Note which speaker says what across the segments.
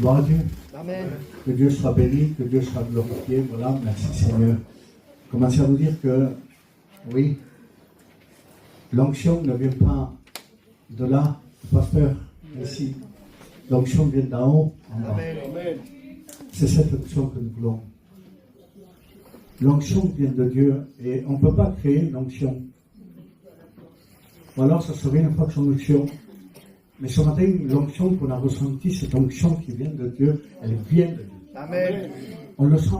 Speaker 1: Gloire à Dieu.
Speaker 2: Amen.
Speaker 1: Que Dieu soit béni, que Dieu soit glorifié. Voilà, merci Seigneur. Commencez à vous dire que, oui, l'onction ne vient pas de là, pasteur, ici. L'onction vient d'en haut, en bas.
Speaker 2: Amen.
Speaker 1: C'est cette onction que nous voulons. L'onction vient de Dieu et on ne peut pas créer une onction. Ou alors ça serait une fonction d'onction. Mais ce matin, l'onction qu'on a ressentie, cette onction qui vient de Dieu, elle vient de Dieu.
Speaker 2: Amen.
Speaker 1: On le sent,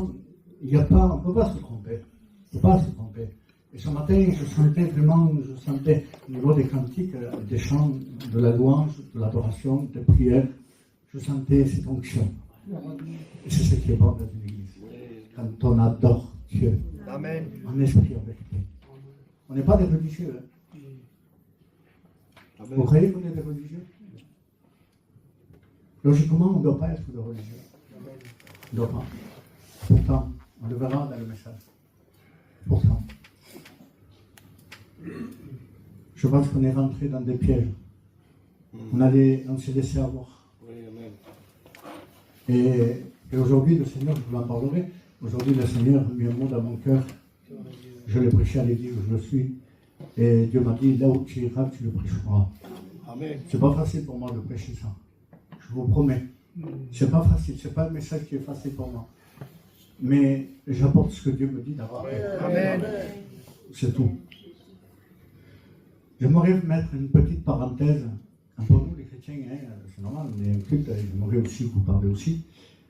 Speaker 1: il n'y a pas, on ne peut pas se tromper. On ne peut pas se tromper. Et ce matin, je sentais au niveau des cantiques, des chants, de la louange, de l'adoration, des prières, je sentais cette onction. Et c'est ce qui est bon dans l'Église. Quand on adore Dieu,
Speaker 2: Amen.
Speaker 1: en esprit avec lui. On n'est pas des religieux. Hein. Vous croyez qu'on est des religieux? Logiquement, on ne doit pas être de religieux. On ne doit pas. Pourtant, on le verra dans le message. Pourtant. Je pense qu'on est rentré dans des pièges. On s'est laissé avoir. Et aujourd'hui, le Seigneur, je vous en parlerai, aujourd'hui, le Seigneur a mis un mot dans mon cœur. Je l'ai prêché à l'église où je suis. Et Dieu m'a dit, là où tu iras, tu le prêcheras.
Speaker 2: Amen.
Speaker 1: C'est pas facile pour moi de prêcher ça. Je vous promets. C'est pas facile. C'est pas un message qui est facile pour moi. Mais j'apporte ce que Dieu me dit d'avoir.
Speaker 2: Amen.
Speaker 1: C'est tout. J'aimerais mettre une petite parenthèse. Pour nous, les chrétiens, hein, c'est normal, on est un culte, j'aimerais aussi vous parler aussi.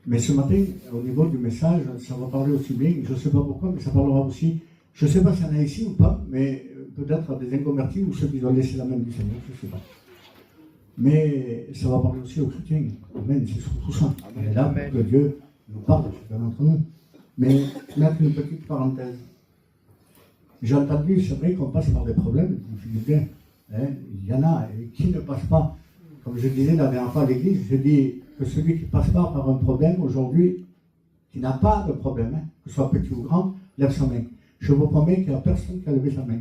Speaker 1: Mais ce matin, au niveau du message, ça va parler aussi bien, je ne sais pas pourquoi, mais ça parlera aussi, je ne sais pas s'il y en a ici ou pas, mais peut-être à des inconvertis ou ceux qui ont laissé la main du Seigneur, je ne sais pas. Mais ça va parler aussi aux chrétiens. Amen, c'est surtout ça. On est là pour que Dieu nous parle, chacun d'entre nous. Mais mettre une petite parenthèse. J'ai entendu, c'est vrai qu'on passe par des problèmes, des difficultés. Hein, il y en a, et qui ne passe pas, comme je disais la dernière fois à l'église, je dis que celui qui passe pas par un problème aujourd'hui, qui n'a pas de problème, hein, que ce soit petit ou grand, lève sa main. Je vous promets qu'il n'y a personne qui a levé sa main.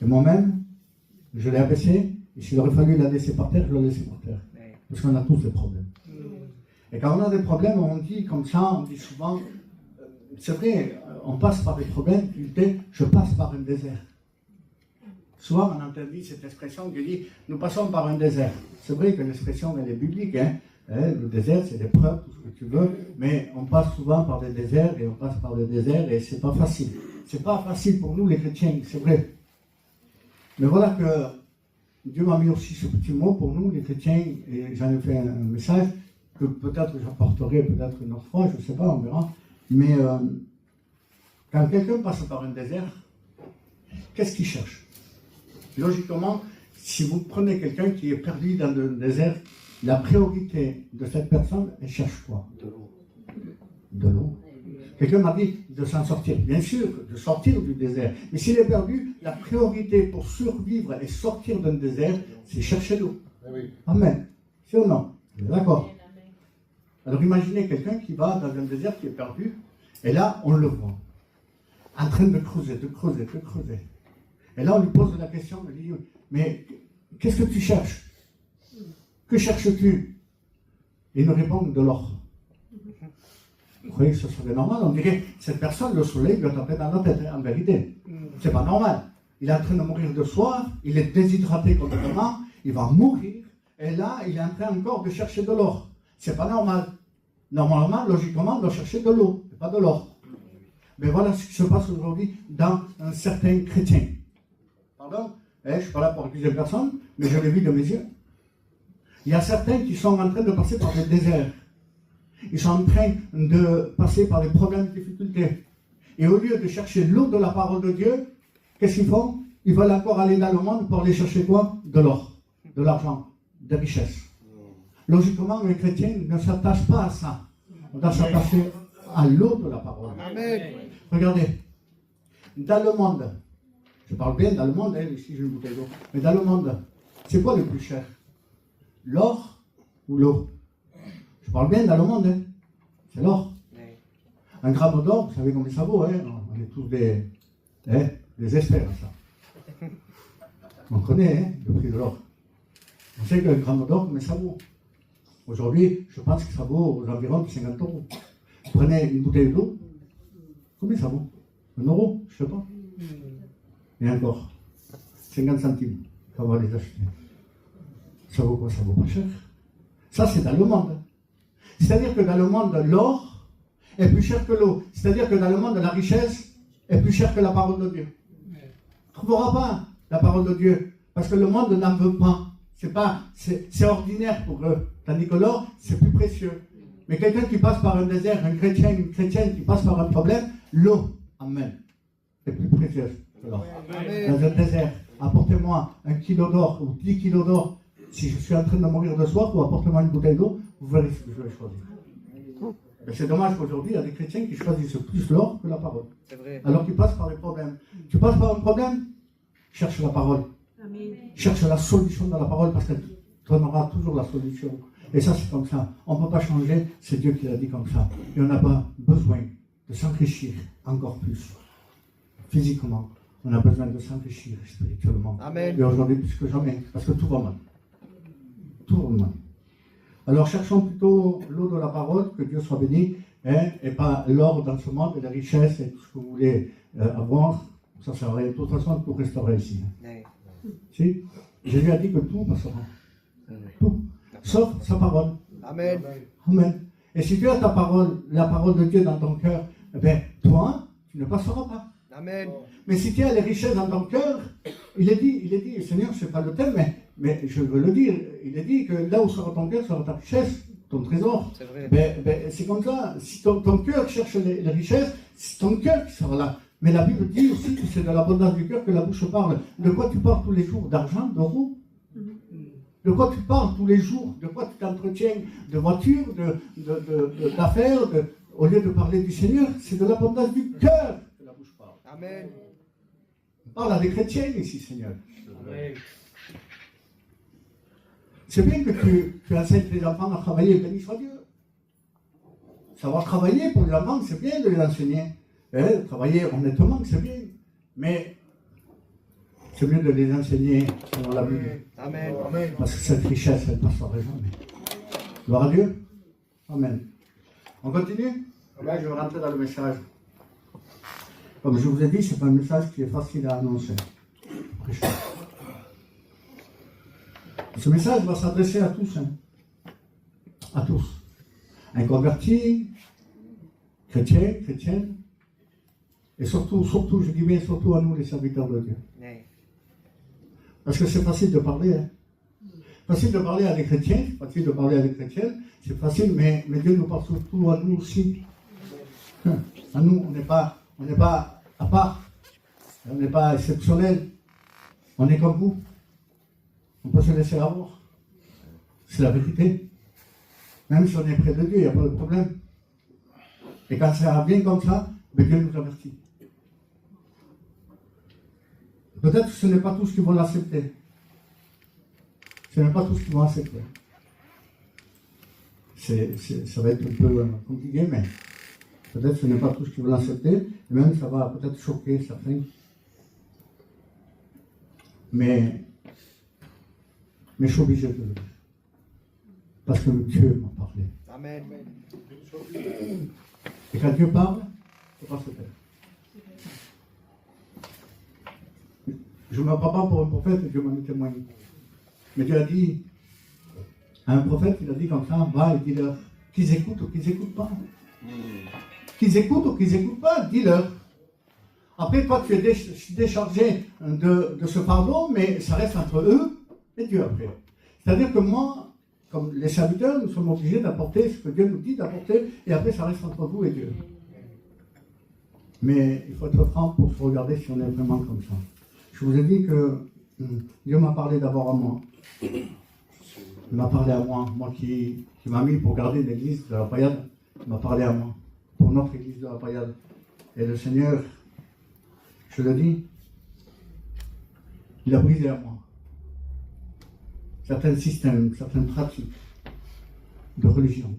Speaker 1: Et moi-même, je l'ai abaissé, et s'il aurait fallu la laisser par terre, je l'ai laissé par terre. Parce qu'on a tous des problèmes. Et quand on a des problèmes, on dit comme ça, on dit souvent, c'est vrai, on passe par des problèmes, je passe par un désert. Souvent, on entend cette expression qui dit « nous passons par un désert ». C'est vrai que l'expression, elle est biblique. Hein. Le désert, c'est l'épreuve, tout ce que tu veux. Mais on passe souvent par des déserts et on passe par des déserts et c'est pas facile. C'est pas facile pour nous, les chrétiens, c'est vrai. Mais voilà que Dieu m'a mis aussi ce petit mot pour nous, les chrétiens, et j'en ai fait un message que peut-être j'apporterai peut-être une autre fois, je ne sais pas, on verra. Mais quand quelqu'un passe par un désert, qu'est-ce qu'il cherche? Logiquement, si vous prenez quelqu'un qui est perdu dans le désert, la priorité de cette personne, elle cherche quoi? De l'eau. De l'eau. Quelqu'un m'a dit de s'en sortir. Bien sûr, de sortir du désert. Mais s'il est perdu, la priorité pour survivre et sortir d'un désert, c'est chercher l'eau. Oui. Amen. C'est ou non? D'accord. Alors imaginez quelqu'un qui va dans un désert qui est perdu, et là, on le voit. En train de creuser, de creuser, de creuser. Et là, on lui pose la question, on lui dit, mais qu'est-ce que tu cherches? Que cherches-tu? Et il nous répond, de l'or. Vous croyez que ce serait normal? On dirait, cette personne, le soleil lui a tapé dans la tête, en vérité. C'est pas normal. Il est en train de mourir de soif, il est déshydraté complètement, il va mourir, et là, il est en train encore de chercher de l'or. C'est pas normal. Normalement, logiquement, on doit chercher de l'eau, et pas de l'or. Mais voilà ce qui se passe aujourd'hui dans un certain chrétien. Pardon, je ne suis pas là pour accuser personne, mais je l'ai vu de mes yeux. Il y a certains qui sont en train de passer par des déserts. Ils sont en train de passer par des problèmes, des difficultés. Et au lieu de chercher l'eau de la parole de Dieu, qu'est-ce qu'ils font? Ils veulent encore aller dans le monde pour aller chercher quoi? De l'or, de l'argent, des richesses. Logiquement, les chrétiens ne s'attachent pas à ça. On doit s'attacher à l'eau de la parole.
Speaker 2: Amen.
Speaker 1: Regardez, dans le monde, je parle bien dans le monde, hein, ici j'ai une bouteille d'eau, mais dans le monde, c'est quoi le plus cher? L'or ou l'eau? Je parle bien dans le monde, hein. C'est l'or. Un gramme d'or, vous savez combien ça vaut, hein? On est tous des experts à ça. On connaît le prix de l'or. On sait qu'un gramme d'or, combien ça vaut. Aujourd'hui, je pense que ça vaut aux environs de 50 €. Prenez une bouteille d'eau, combien ça vaut? 1 €, je ne sais pas. Et encore, 50 centimes, on va les acheter. Ça vaut quoi? Ça vaut pas cher. Ça, c'est dans le monde. C'est-à-dire que dans le monde, l'or est plus cher que l'eau. C'est-à-dire que dans le monde, la richesse est plus chère que la parole de Dieu. On ne trouvera pas la parole de Dieu, parce que le monde n'en veut pas. C'est ordinaire pour eux. Tandis que l'or, c'est plus précieux. Mais quelqu'un qui passe par un désert, un chrétien, une chrétienne qui passe par un problème, l'eau, amen, est plus précieuse que l'or. Dans un désert, apportez-moi 1 kilo d'or ou 10 kilos d'or. Si je suis en train de mourir de soif, ou apportez-moi une bouteille d'eau, vous verrez ce que je vais choisir. Mais c'est dommage qu'aujourd'hui, il y a des chrétiens qui choisissent plus l'or que la parole. C'est vrai. Alors qu'ils passent par des problèmes. Tu passes par un problème, cherche la parole. Amen. Cherche la solution dans la parole, parce qu'elle donnera toujours la solution. Et ça, c'est comme ça. On ne peut pas changer, c'est Dieu qui l'a dit comme ça. Et on n'a pas besoin de s'enrichir encore plus. Physiquement, on a besoin de s'enrichir spirituellement. Amen. Et aujourd'hui, plus que jamais, parce que tout va mal. Tout va mal. Alors cherchons plutôt l'eau de la parole, que Dieu soit béni, hein, et pas l'or dans ce monde, et la richesse, et tout ce que vous voulez avoir. Ça sert à rien. De toute façon, tout restera ici. Si? Jésus a dit que tout passera. Tout. Sauf sa parole. Amen. Amen. Et si tu as ta parole, la parole de Dieu dans ton cœur, eh bien, toi, tu ne passeras pas. Amen. Mais si tu as les richesses dans ton cœur, il est dit, Seigneur, ce n'est pas le thème, mais je veux le dire, il est dit que là où sera ton cœur, sera ta richesse, ton trésor. C'est vrai. C'est comme ça. Si ton cœur cherche les richesses, c'est ton cœur qui sera là. Mais la Bible dit aussi que c'est de l'abondance du cœur que la bouche parle. De quoi tu parles tous les jours? D'argent, d'euros? De quoi tu parles tous les jours? De quoi tu t'entretiens? De voitures, d'affaires? Au lieu de parler du Seigneur, c'est de l'abondance du cœur que la bouche parle. Amen. On parle à des chrétiens ici, Seigneur. Amen. C'est bien que tu enseignes les enfants à travailler, béni soit Dieu. Savoir travailler pour les enfants, c'est bien de les enseigner. Travailler honnêtement, c'est bien. Mais c'est mieux de les enseigner selon la Bible. Amen. Parce que cette richesse, elle ne passera jamais. Gloire à Dieu. Amen. On continue? Là, je vais rentrer dans le message. Comme je vous ai dit, ce n'est pas un message qui est facile à annoncer. Ce message va s'adresser à tous. Hein. À tous. Un converti, chrétien, chrétienne. Et surtout, je dis bien surtout à nous, les serviteurs de Dieu. Parce que c'est facile de parler. Hein. Facile de parler à des chrétiens, facile de parler à des chrétiennes, c'est facile, mais Dieu nous parle surtout à nous aussi. À nous, on n'est pas à part, on n'est pas exceptionnel, on est comme vous. On peut se laisser avoir. C'est la vérité. Même si on est près de Dieu, il n'y a pas de problème. Et quand ça vient comme ça, Dieu nous avertit. Peut-être que ce n'est pas tous qui vont l'accepter. Ce n'est pas tous qui vont accepter. Ça va être un peu compliqué, mais peut-être que ce n'est pas tous qui vont l'accepter. Et même ça va peut-être choquer certains. Mais je suis obligé de le dire. Parce que Dieu m'a parlé. Amen. Et quand Dieu parle, il ne faut pas se taire. Je ne me prends pas pour un prophète, Dieu m'en est témoin. Mais Dieu a dit, à un prophète, il a dit comme ça, va et dis-leur, qu'ils écoutent ou qu'ils n'écoutent pas. Qu'ils écoutent ou qu'ils n'écoutent pas, dis-leur. Après, toi, tu es déchargé de ce fardeau, mais ça reste entre eux et Dieu après. C'est-à-dire que moi, comme les serviteurs, nous sommes obligés d'apporter ce que Dieu nous dit d'apporter, et après, ça reste entre vous et Dieu. Mais il faut être franc pour se regarder si on est vraiment comme ça. Je vous ai dit que Dieu m'a parlé d'abord à moi. Il m'a parlé à moi qui m'a mis pour garder l'église de la Paillade. Il m'a parlé à moi, pour notre église de la Paillade. Et le Seigneur, je le dis, il a brisé à moi certains systèmes, certaines pratiques de religion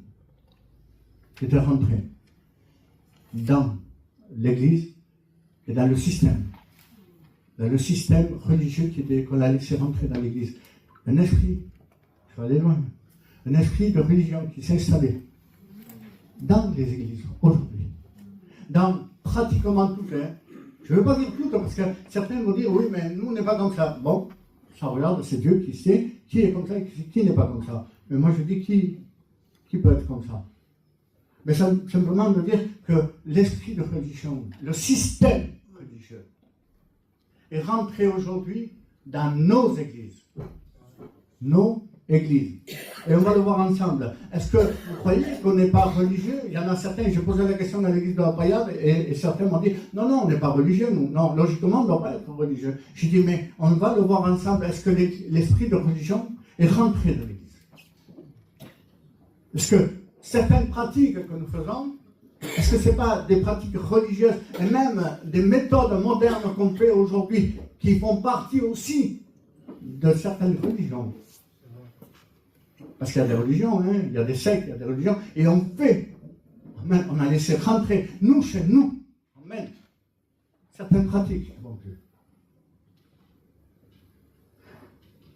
Speaker 1: qui étaient rentrés dans l'église et dans le système religieux qu'on a laissé rentrer dans l'église. Un esprit, il faut aller loin, un esprit de religion qui s'est installé dans les églises aujourd'hui, dans pratiquement toutes. Je ne veux pas dire toutes, parce que certains vont dire, oui, mais nous, on n'est pas comme ça. Bon, ça regarde, c'est Dieu qui sait qui est comme ça et qui n'est pas comme ça. Mais moi, je dis qui peut être comme ça. Mais simplement de dire que l'esprit de religion, le système religieux, est rentré aujourd'hui dans nos églises. Nos églises. Et on va le voir ensemble. Est-ce que vous croyez qu'on n'est pas religieux? Il y en a certains, j'ai posé la question dans l'église de la Payade, et certains m'ont dit, non, on n'est pas religieux, nous. Non, logiquement, on ne doit pas être religieux. J'ai dit, mais on va le voir ensemble. Est-ce que l'esprit de religion est rentré dans l'église? Est-ce que certaines pratiques que nous faisons, est-ce que ce n'est pas des pratiques religieuses, et même des méthodes modernes qu'on fait aujourd'hui, qui font partie aussi de certaines religions? Parce qu'il y a des religions, il y a des sectes, il y a des religions, et on fait, amen, on a laissé rentrer, nous, chez nous, amen, certaines pratiques.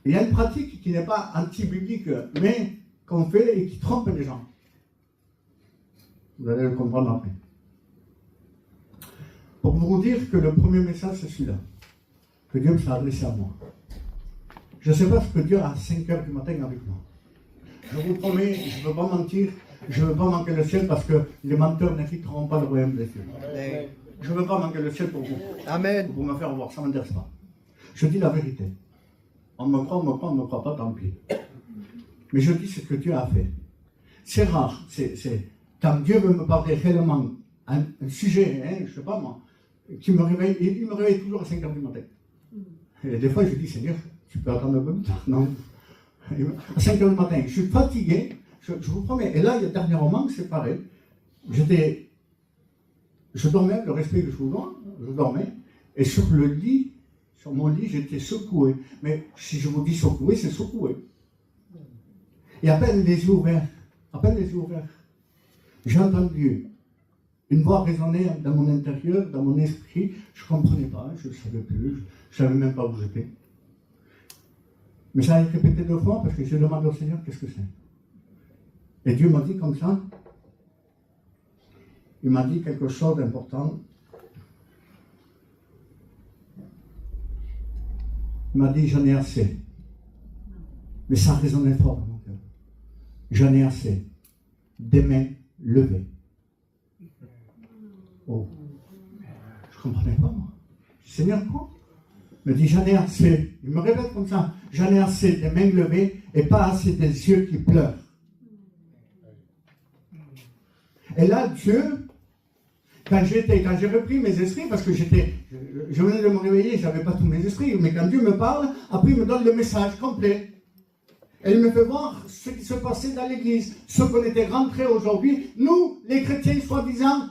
Speaker 1: Il y a une pratique qui n'est pas anti-biblique, mais qu'on fait et qui trompe les gens. Vous allez le comprendre après. Pour vous dire que le premier message, c'est celui-là, que Dieu s'est adressé à moi. Je ne sais pas ce que Dieu a à 5 heures du matin avec moi. Je vous promets, je ne veux pas mentir, je ne veux pas manquer le ciel parce que les menteurs n'inviteront pas le royaume des cieux. Amen. Je ne veux pas manquer le ciel pour vous. Amen. Pour me faire voir, ça ne m'intéresse pas. Je dis la vérité. On me croit, on ne me croit pas, tant pis. Mais je dis ce que Dieu a fait. C'est rare, c'est quand Dieu veut me parler réellement un sujet, je ne sais pas moi, qui me réveille, et il me réveille toujours à 5 heures du matin. Et des fois je dis, Seigneur, tu peux attendre un peu plus tard? Non. À 5 heures du matin, je suis fatigué, je vous promets. Et là, il y a dernièrement, c'est pareil. Je dormais, le respect que je vous donne, je dormais, et sur le lit, sur mon lit, j'étais secoué. Mais si je vous dis secoué, c'est secoué. Et à peine les yeux ouverts, j'ai entendu une voix résonner dans mon intérieur, dans mon esprit. Je ne comprenais pas, je ne savais plus, je ne savais même pas où j'étais. Mais ça a été répété 2 fois parce que j'ai demandé au Seigneur qu'est-ce que c'est. Et Dieu m'a dit comme ça, il m'a dit quelque chose d'important. Il m'a dit, j'en ai assez. Mais ça résonnait fort dans mon cœur. J'en ai assez. Des mains levées. Oh. Je ne comprenais pas, moi. Seigneur, quoi? Il me dit, j'en ai assez. Il me répète comme ça, j'en ai assez des mains levées et pas assez des yeux qui pleurent. Et là, Dieu, quand j'ai repris mes esprits, parce que je venais de me réveiller, je n'avais pas tous mes esprits, mais quand Dieu me parle, après il me donne le message complet. Et il me fait voir ce qui se passait dans l'église, ce qu'on était rentrés aujourd'hui, nous, les chrétiens, soi-disant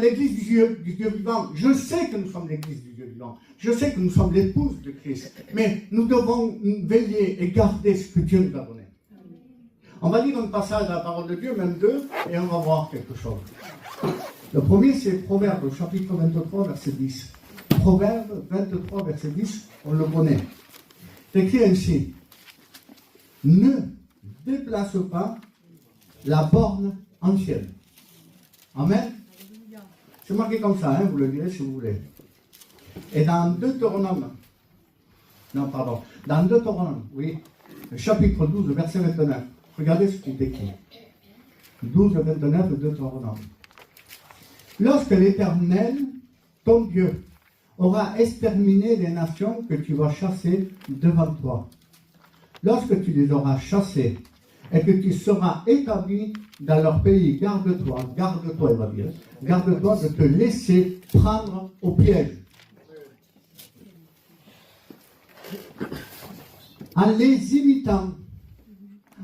Speaker 1: l'église du Dieu vivant. Je sais que nous sommes l'église du Dieu vivant. Je sais que nous sommes l'épouse de Christ. Mais nous devons veiller et garder ce que Dieu nous a donné. On va lire un passage de la parole de Dieu, même 2, et on va voir quelque chose. Le premier, c'est Proverbe, chapitre 23, verset 10. Proverbe 23, verset 10, on le connaît. C'est écrit ainsi. Ne déplace pas la borne ancienne. Amen. C'est marqué comme ça, vous le direz si vous voulez. Et dans Deutéronome, oui, chapitre 12, verset 29, regardez ce qui est écrit. 12, 29 de Deutéronome. Lorsque l'Éternel, ton Dieu, aura exterminé les nations que tu vas chasser devant toi, lorsque tu les auras chassées et que tu seras établi dans leur pays, garde-toi, il va dire, garde-toi de te laisser prendre au piège. En les imitant,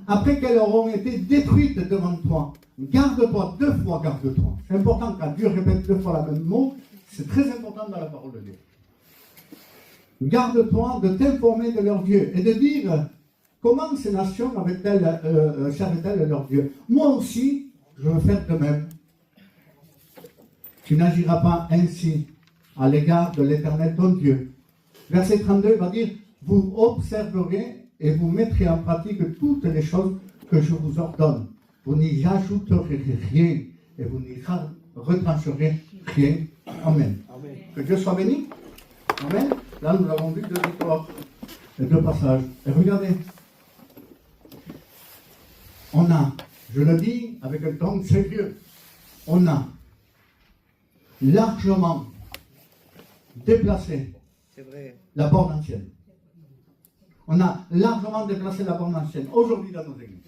Speaker 1: après qu'elles auront été détruites devant toi, garde-toi, 2 fois garde-toi. C'est important quand Dieu répète 2 fois la même mot, c'est très important dans la parole de Dieu. Garde-toi de t'informer de leur Dieu et de dire comment ces nations servaient-elles leur Dieu. Moi aussi, je veux faire de même. Tu n'agiras pas ainsi à l'égard de l'Éternel ton Dieu. Verset 32 va dire, vous observerez et vous mettrez en pratique toutes les choses que je vous ordonne, vous n'y ajouterez rien et vous n'y retrancherez rien. Amen. Amen. Que Dieu soit béni. Amen. Là, nous avons vu deux histoires et deux passages. Et regardez, on a, je le dis avec un ton sérieux, on a largement déplacé la borne ancienne. On a largement déplacé la borne ancienne aujourd'hui dans nos églises.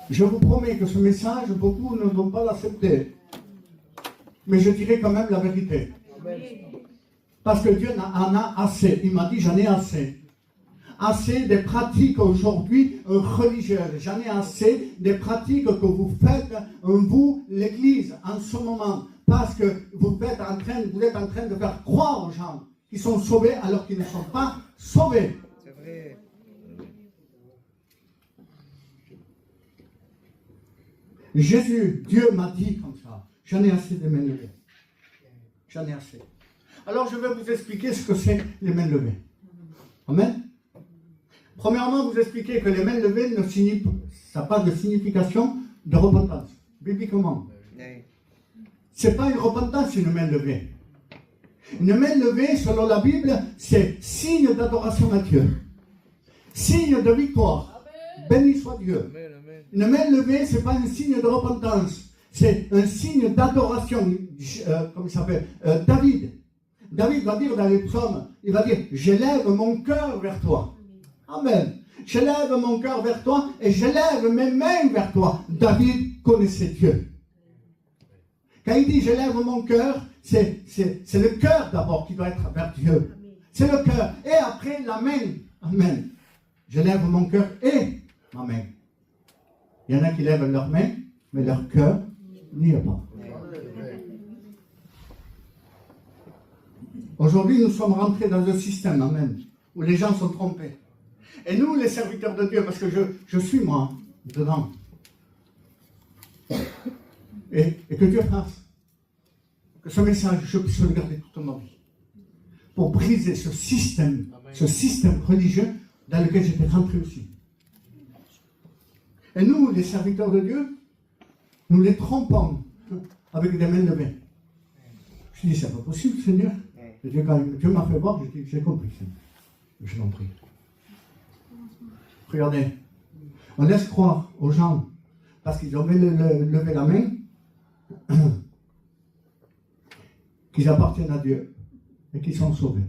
Speaker 1: Je vous promets que ce message, beaucoup ne vont pas l'accepter. Mais je dirai quand même la vérité. Parce que Dieu en a assez. Il m'a dit, j'en ai assez. Assez des pratiques aujourd'hui religieuses. J'en ai assez des pratiques que vous faites, vous, l'Église, en ce moment. Parce que vous êtes en train de faire croire aux gens qui sont sauvés alors qu'ils ne sont pas sauvés. C'est vrai. Jésus, Dieu m'a dit comme ça, j'en ai assez de mains levées. J'en ai assez. Alors je vais vous expliquer ce que c'est les mains levées. Amen. Premièrement, vous expliquer que les mains levées ne signifient, ça n'a pas de signification de repentance, bibliquement. Ce n'est pas une repentance, une main levée. Une main levée, selon la Bible, c'est signe d'adoration à Dieu. Signe de victoire. Béni soit Dieu. Une main levée, ce n'est pas un signe de repentance. C'est un signe d'adoration. Comme il s'appelle David. David va dire dans les psaumes, il va dire, j'élève mon cœur vers toi. Amen. J'élève mon cœur vers toi et j'élève mes mains vers toi. David connaissait Dieu. Quand il dit j'élève mon cœur, c'est le cœur d'abord qui doit être vers Dieu. C'est le cœur. Et après la main. Amen. J'élève mon cœur et ma main. Il y en a qui lèvent leur main, mais leur cœur n'y est pas. Aujourd'hui, nous sommes rentrés dans un système, amen, où les gens sont trompés. Et nous, les serviteurs de Dieu, parce que je suis moi, dedans. Et que Dieu fasse que ce message, je puisse le garder toute ma vie. Pour briser ce système religieux dans lequel j'étais rentré aussi. Et nous, les serviteurs de Dieu, nous les trompons avec des mains levées. Je dis, c'est pas possible, Seigneur. Et Dieu, quand Dieu m'a fait voir, je dis, j'ai compris, Seigneur. Je l'en prie. Regardez, on laisse croire aux gens, parce qu'ils ont levé la main, qu'ils appartiennent à Dieu et qu'ils sont sauvés.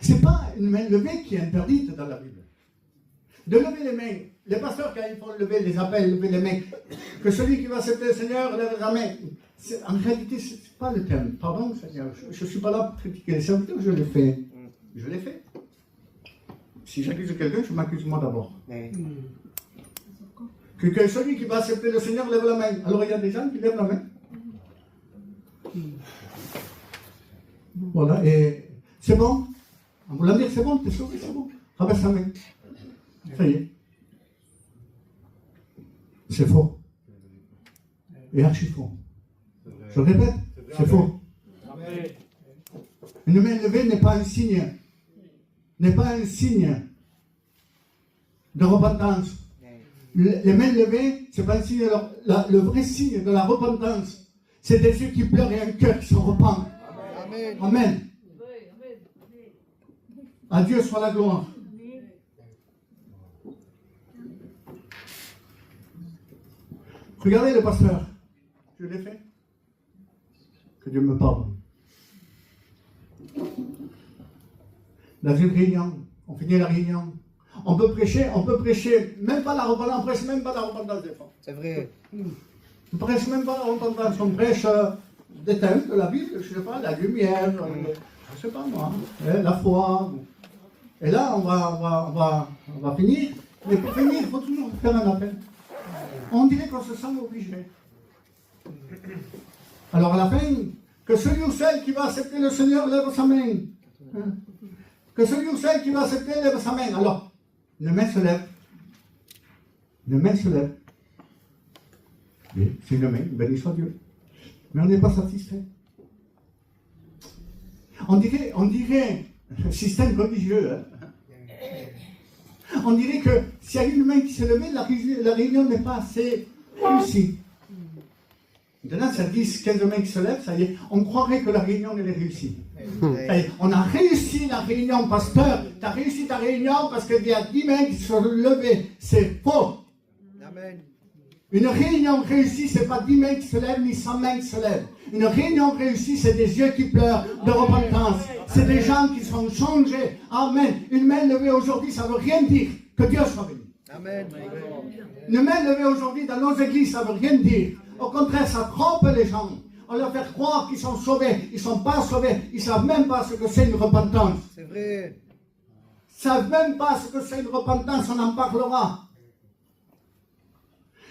Speaker 1: Ce n'est pas une main levée qui est interdite dans la Bible. De lever les mains, les pasteurs, quand ils font lever les appels, lever les mains, que celui qui va accepter le Seigneur lève la main. En réalité, ce n'est pas le terme. Pardon, Seigneur, je ne suis pas là pour critiquer les serviteurs, je l'ai fait. Je l'ai fait. Si j'accuse quelqu'un, je m'accuse moi d'abord. Que celui qui va accepter le Seigneur lève la main. Alors il y a des gens qui lèvent la main. Voilà, et c'est bon. En voulant dire c'est bon, t'es sauvé, c'est bon. Rabaisse la main. Ça y est. C'est faux. Et archi faux. Je répète, c'est faux. Une main levée n'est pas un signe. N'est pas un signe de repentance. Les mains levées, ce n'est pas un signe le vrai signe de la repentance. C'est des yeux qui pleurent et un cœur qui se repent. Amen. Amen. À Dieu soit la gloire. Regardez le pasteur. Je l'ai fait. Que Dieu me pardonne. Dans une réunion, on finit la réunion. On peut prêcher, même pas la repentance, on prêche même pas la repentance des femmes. C'est vrai. On ne prêche même pas la repentance, on prêche des thèmes de la Bible, je ne sais pas, la lumière, je ne sais pas moi, la foi. Et là, on va finir, mais pour finir, il faut toujours faire un appel. On dirait qu'on se sent obligé. Alors à la fin, que celui ou celle qui va accepter le Seigneur lève sa main. Que celui ou celle qui va accepter lève sa main. Alors, une main se lève. Une main se lève. Oui, c'est une main, béni soit Dieu. Mais on n'est pas satisfait. On dirait un système religieux. Hein? On dirait que s'il y a une main qui s'est levée, la réunion n'est pas assez réussie. Maintenant, ça 10, 15 mains qui se lèvent, ça y est, on croirait que la réunion, elle est réussie. On a réussi la réunion, pasteur. Tu as réussi ta réunion parce qu'il y a 10 mains qui se sont levées. C'est faux.
Speaker 2: Amen.
Speaker 1: Une réunion réussie, ce n'est pas 10 mains qui se lèvent, ni 100 mains qui se lèvent. Une réunion réussie, c'est des yeux qui pleurent de repentance. C'est des gens qui sont changés. Amen. Une main levée aujourd'hui, ça ne veut rien dire que Dieu soit béni.
Speaker 2: Amen.
Speaker 1: Une main levée aujourd'hui dans nos églises, ça ne veut rien dire. Au contraire, ça trompe les gens. On leur fait croire qu'ils sont sauvés. Ils ne sont pas sauvés. Ils ne savent même pas ce que c'est une repentance.
Speaker 2: C'est vrai.
Speaker 1: Ils ne savent même pas ce que c'est une repentance. On en parlera.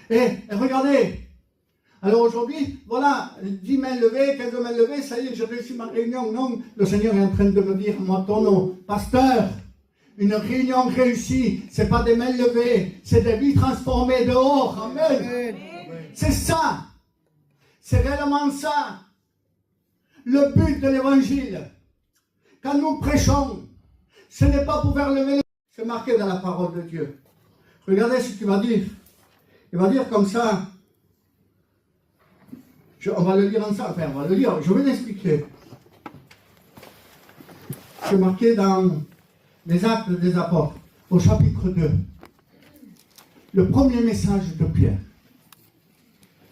Speaker 1: Et regardez. Alors aujourd'hui, voilà, 10 mains levées, 15 mains levées, ça y est, j'ai réussi ma réunion. Non, le Seigneur est en train de me dire, moi, ton nom, pasteur, une réunion réussie, ce n'est pas des mains levées, c'est des vies transformées dehors. Amen.
Speaker 2: Amen.
Speaker 1: C'est ça. C'est réellement ça. Le but de l'évangile. Quand nous prêchons, ce n'est pas pour faire lever les... C'est marqué dans la parole de Dieu. Regardez ce qu'il va dire. Il va dire comme ça. On va le lire ensemble. Enfin, on va le lire. Je vais l'expliquer. C'est marqué dans les Actes des Apôtres, au chapitre 2. Le premier message de Pierre.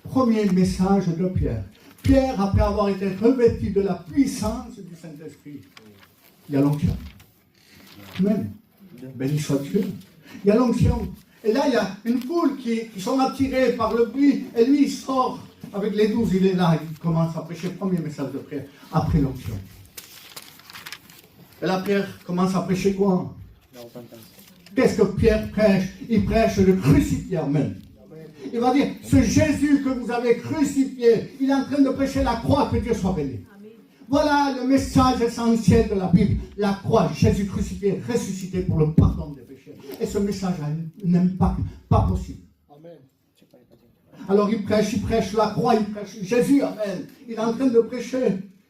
Speaker 1: Premier message de Pierre. Pierre, après avoir été revêtu de la puissance du Saint-Esprit, il y a l'onction. Amen. Béni soit Dieu. Il y a l'onction. Et là, il y a une foule qui sont attirés par le bruit. Et lui, il sort avec les 12. Il est là. Il commence à prêcher le premier message de Pierre après l'onction. Et là, Pierre commence à prêcher quoi? Qu'est-ce que Pierre prêche? Il prêche le crucifié. Amen. Il va dire, ce Jésus que vous avez crucifié, il est en train de prêcher la croix, que Dieu soit béni. Voilà le message essentiel de la Bible. La croix, Jésus crucifié, ressuscité pour le pardon des péchés. Et ce message a un impact pas possible.
Speaker 2: Amen.
Speaker 1: Alors il prêche la croix, il prêche Jésus, amen. Il est en train de prêcher.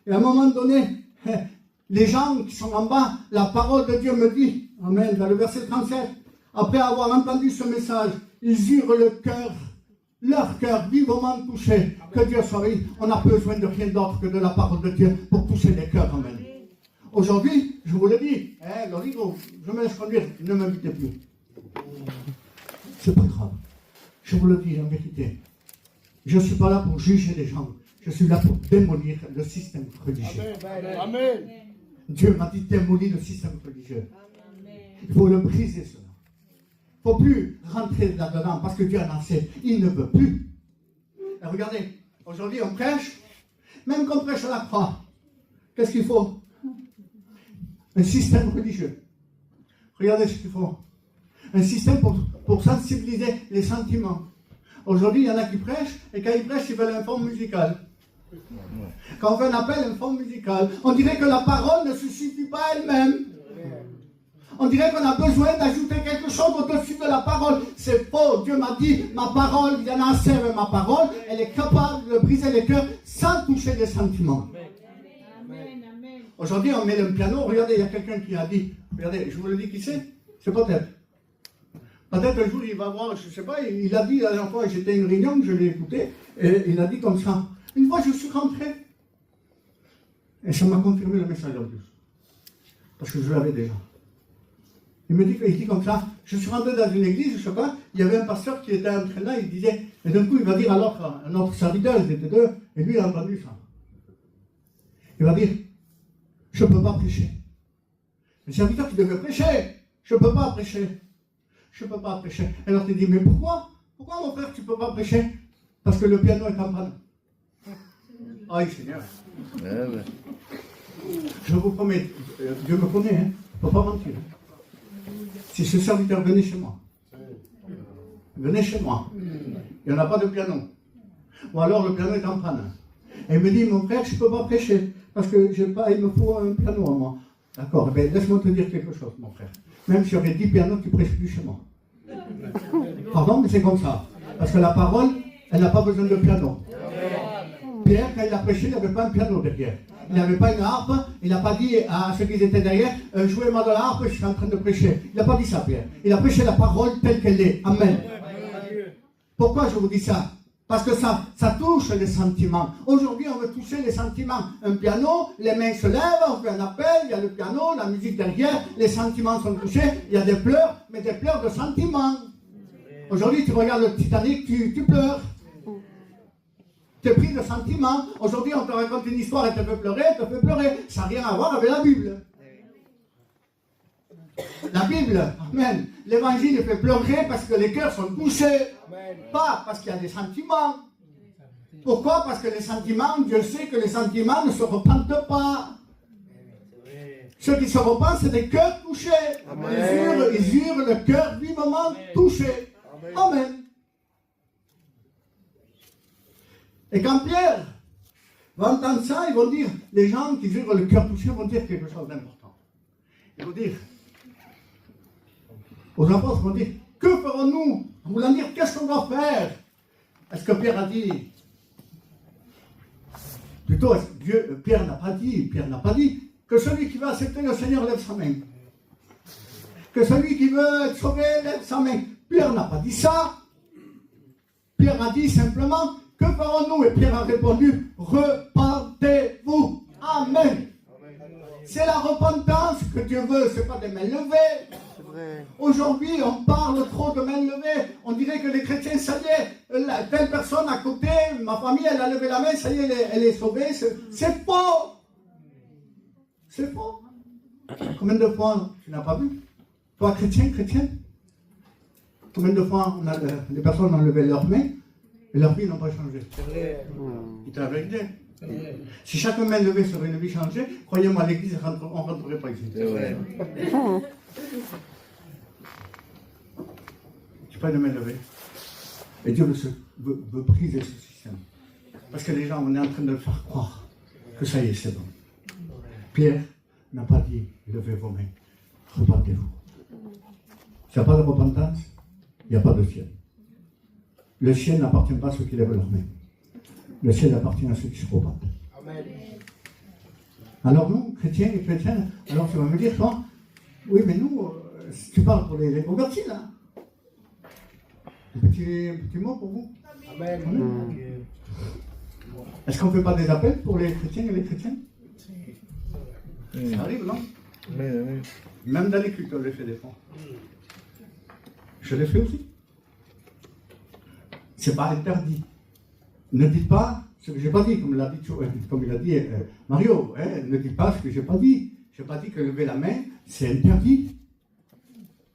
Speaker 1: Et à un moment donné, les gens qui sont en bas, la parole de Dieu me dit, amen, dans le verset 37, après avoir entendu ce message, ils eurent leur cœur vivement touché. Que Dieu soit béni. On n'a besoin de rien d'autre que de la parole de Dieu pour toucher les cœurs. Amen. Aujourd'hui, je vous le dis, le rideau, je me laisse conduire, ne m'invitez plus. C'est pas grave. Je vous le dis en vérité. Je ne suis pas là pour juger les gens. Je suis là pour démolir le système religieux.
Speaker 2: Amen.
Speaker 1: Dieu m'a dit démolir le système religieux. Il faut le briser, cela. Il ne faut plus rentrer là-dedans parce que Dieu en a assez. Il ne veut plus. Et regardez, aujourd'hui on prêche, même qu'on prêche à la croix. Qu'est-ce qu'il faut? Un système religieux. Regardez ce qu'il faut. Un système pour sensibiliser les sentiments. Aujourd'hui, il y en a qui prêchent, et quand ils prêchent, ils veulent un fond musical. Quand on fait un appel, un fond musical, on dirait que la parole ne se suffit pas elle-même. On dirait qu'on a besoin d'ajouter quelque chose au-dessus de la parole. C'est faux. Dieu m'a dit, ma parole, il y en a assez avec ma parole. Elle est capable de briser les cœurs sans toucher les sentiments. Aujourd'hui, on met le piano. Regardez, il y a quelqu'un qui a dit, regardez, je vous le dis qui c'est? C'est peut-être. Peut-être un jour, il va voir, je ne sais pas, il a dit la dernière fois, j'étais à une réunion, je l'ai écouté, et il a dit comme ça. Une fois, je suis rentré. Et ça m'a confirmé le message en plus. Parce que je l'avais déjà. Il me dit comme ça, je suis rentré dans une église, je ne sais pas, il y avait un pasteur qui était en train là, il disait, et d'un coup il va dire à notre serviteur, ils étaient deux, et lui il a entendu ça. Il va dire, je ne peux pas prêcher. Le serviteur qui devait prêcher, je ne peux pas prêcher. Je ne peux pas prêcher. Alors tu dis, mais pourquoi? Pourquoi mon frère tu ne peux pas prêcher? Parce que le piano est en panne. Aïe Seigneur. Je vous promets, Dieu me connaît, hein, il ne faut pas mentir. Si ce serviteur venait chez moi, il n'y en a pas de piano. Ou alors le piano est en panne. Et il me dit, mon frère, je ne peux pas prêcher, parce que il me faut un piano à moi. D'accord, ben, laisse-moi te dire quelque chose, mon frère. Même si j'aurais 10 pianos, tu ne prêches plus chez moi. Pardon, mais c'est comme ça. Parce que la parole, elle n'a pas besoin de piano. Pierre, quand il a prêché, il n'y avait pas un piano derrière. Il n'avait pas une harpe. Il n'a pas dit à ceux qui étaient derrière, jouez-moi de la harpe, je suis en train de prêcher. Il n'a pas dit ça, Pierre. Il a prêché la parole telle qu'elle est. Amen. Pourquoi je vous dis ça? Parce que ça touche les sentiments. Aujourd'hui, on veut toucher les sentiments. Un piano, les mains se lèvent, on fait un appel, il y a le piano, la musique derrière, les sentiments sont touchés, il y a des pleurs, mais des pleurs de sentiments. Aujourd'hui, tu regardes le Titanic, tu pleures. Tu es pris de sentiments. Aujourd'hui, on te raconte une histoire et te fait pleurer. Ça n'a rien à voir avec la Bible. La Bible, amen. L'évangile fait pleurer parce que les cœurs sont touchés. Pas parce qu'il y a des sentiments. Pourquoi? Parce que les sentiments, Dieu sait que les sentiments ne se repentent pas. Ceux qui se repentent, c'est des cœurs touchés. Ils hurlent le cœur vivement touché. Amen. Et quand Pierre va entendre ça, ils vont dire, les gens qui hurlent le cœur touché vont dire quelque chose d'important. Ils vont dire, aux apôtres vont dire, que ferons-nous? En voulant dire, qu'est-ce qu'on doit faire? Est-ce que Pierre a dit? Plutôt, Pierre n'a pas dit que celui qui veut accepter le Seigneur lève sa main. Que celui qui veut être sauvé lève sa main. Pierre n'a pas dit ça. Pierre a dit simplement, que ferons-nous? Et Pierre a répondu, repentez-vous. Amen. C'est la repentance que Dieu veut, ce n'est pas des mains levées. Aujourd'hui, on parle trop de mains levées. On dirait que les chrétiens, ça y est, telle personne à côté, ma famille, elle a levé la main, ça y est, elle est sauvée. C'est faux. C'est faux. Combien de fois tu n'as pas vu? Toi, chrétienne, combien de fois les personnes ont levé leurs mains et leurs vies n'ont pas changé? C'est la vérité. Si chaque main levée serait une vie changée, croyez-moi, à l'église, on ne rentrerait pas ici. Tu pas de main levée. Et Dieu veut briser ce système. Parce que les gens, on est en train de faire croire que ça y est, c'est bon. Pierre n'a pas dit, levez vos mains, repentez-vous. S'il n'y a pas de repentance, il n'y a pas de ciel. Le ciel n'appartient pas à ceux qui lèvent leurs mains. Le ciel appartient à ceux qui se repentent. Amen. Alors nous, chrétiens et chrétiennes, alors tu vas me dire, toi, oui, mais nous, tu parles pour les convertis, là. Un petit mot pour vous. Amen. Est-ce qu'on ne fait pas des appels pour les chrétiens et les chrétiennes? Ça arrive, non? Même dans les cultes, on les fait des fois. Je l'ai fait aussi. C'est pas interdit. Ne dites pas ce que je n'ai pas dit, comme il a dit Mario. Ne dites pas ce que je n'ai pas dit. Je n'ai pas dit que lever la main, c'est interdit.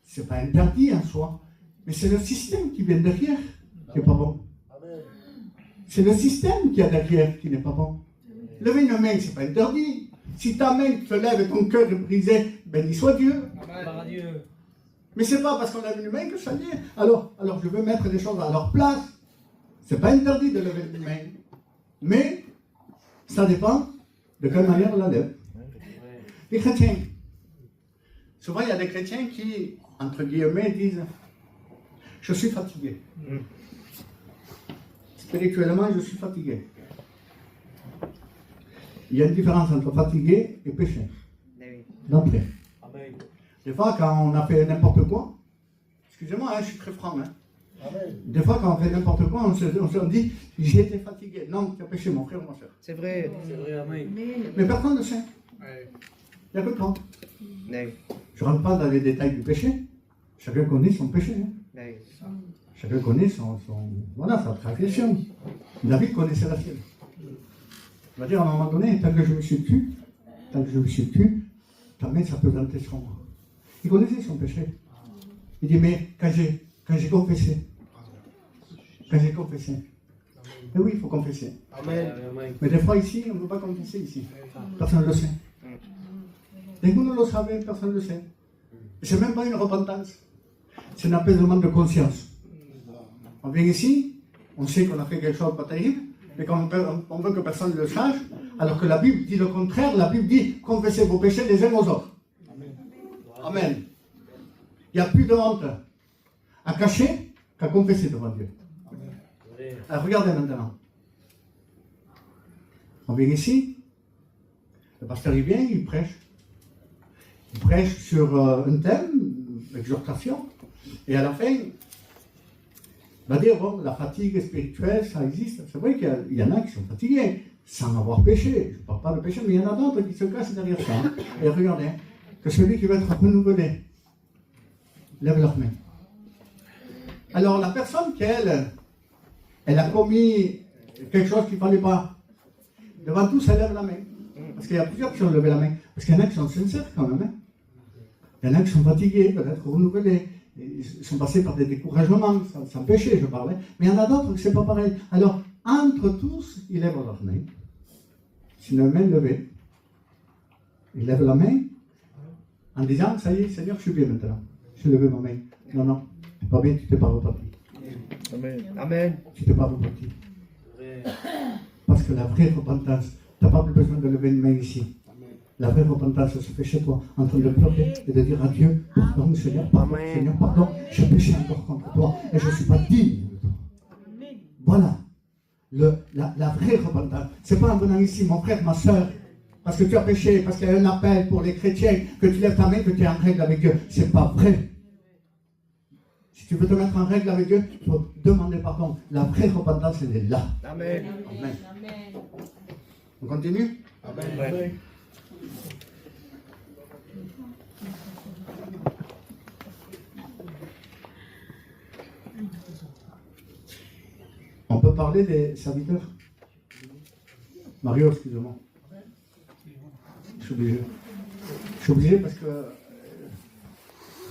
Speaker 1: Ce n'est pas interdit en soi. Mais c'est le système qui vient derrière qui n'est pas bon. C'est le système qu'il y a derrière qui n'est pas bon. Lever une main, ce n'est pas interdit. Si ta main te lève et ton cœur est brisé, béni soit Dieu. Amen. Mais ce n'est pas parce qu'on lève une main que ça y est. Alors je veux mettre les choses à leur place. Ce n'est pas interdit de lever une main. Mais ça dépend de quelle manière on la lève. Les chrétiens. Souvent, il y a des chrétiens qui, entre guillemets, disent « Je suis fatigué. Spirituellement, je suis fatigué. » Il y a une différence entre fatigué et péché. D'entrée. Des fois, quand on a fait n'importe quoi, excusez-moi, je suis très franc, des fois, quand on fait n'importe quoi, on se dit « J'ai été fatigué. » Non, tu as péché, mon frère ou ma soeur.
Speaker 2: C'est vrai.
Speaker 1: Amen. Mais personne ne sait. Il n'y a que toi. Je ne rentre pas dans les détails du péché. Chacun connaît son péché. Chacun connaît sa transgression. David connaissait la sienne. Il va dire à un moment donné, tant que je me suis tué, ta main s'apesantait sur moi. Il connaissait son péché. Il dit, mais quand j'ai confessé, et oui, il faut confesser. Amen. Mais des fois ici, on ne veut pas confesser ici. Personne ne le sait. Et vous ne le savez, personne ne le sait. Ce n'est même pas une repentance. C'est un apaisement de conscience. On vient ici, on sait qu'on a fait quelque chose de pas terrible, mais on veut que personne ne le sache, alors que la Bible dit le contraire. La Bible dit, confessez vos péchés les uns aux autres. Amen. Il n'y a plus de honte à cacher qu'à confesser devant Dieu. Alors regardez maintenant. On vient ici, Le pasteur, il vient, il prêche. Il prêche sur un thème, exhortation. Et à la fin, il va dire, bon, la fatigue spirituelle, ça existe. C'est vrai qu'il y en a qui sont fatigués, sans avoir péché. Je ne parle pas de péché, mais il y en a d'autres qui se cachent derrière ça. Hein. Et regardez, hein, que celui qui va être renouvelé, lève leur main. Alors, la personne elle a commis quelque chose qu'il ne fallait pas. Devant tous, elle lève la main. Parce qu'il y a plusieurs qui ont levé la main. Parce qu'il y en a qui sont sincères quand même. Hein. Il y en a qui sont fatigués, peut-être renouvelés. Ils sont passés par des découragements, sans péché, je parlais. Mais il y en a d'autres qui ce n'est pas pareil. Alors, entre tous, ils lèvent leur main. C'est une main levée. Ils lèvent la main en disant, ça y est, Seigneur, je suis bien maintenant. J'ai levé ma main. Non, non, tu n'es pas bien, tu ne t'es pas reparti.
Speaker 2: Amen. Amen.
Speaker 1: Tu ne t'es pas reparti. Parce que la vraie repentance, tu n'as pas plus besoin de lever une main ici. La vraie repentance, ça se fait chez toi, en train de pleurer et de dire à Dieu, pardon Seigneur, pardon, Seigneur, pardon, j'ai péché encore contre toi et je ne suis pas digne de toi. Voilà, la vraie repentance. Ce n'est pas en venant ici, mon frère, ma soeur, parce que tu as péché, parce qu'il y a un appel pour les chrétiens, que tu lèves ta main, que tu es en règle avec Dieu. Ce n'est pas vrai. Si tu veux te mettre en règle avec Dieu, il faut demander pardon. La vraie repentance, elle est là.
Speaker 2: Amen.
Speaker 1: Amen. On continue?
Speaker 2: Amen.
Speaker 1: On peut parler des serviteurs? Mario, excusez-moi. Je suis obligé parce que, de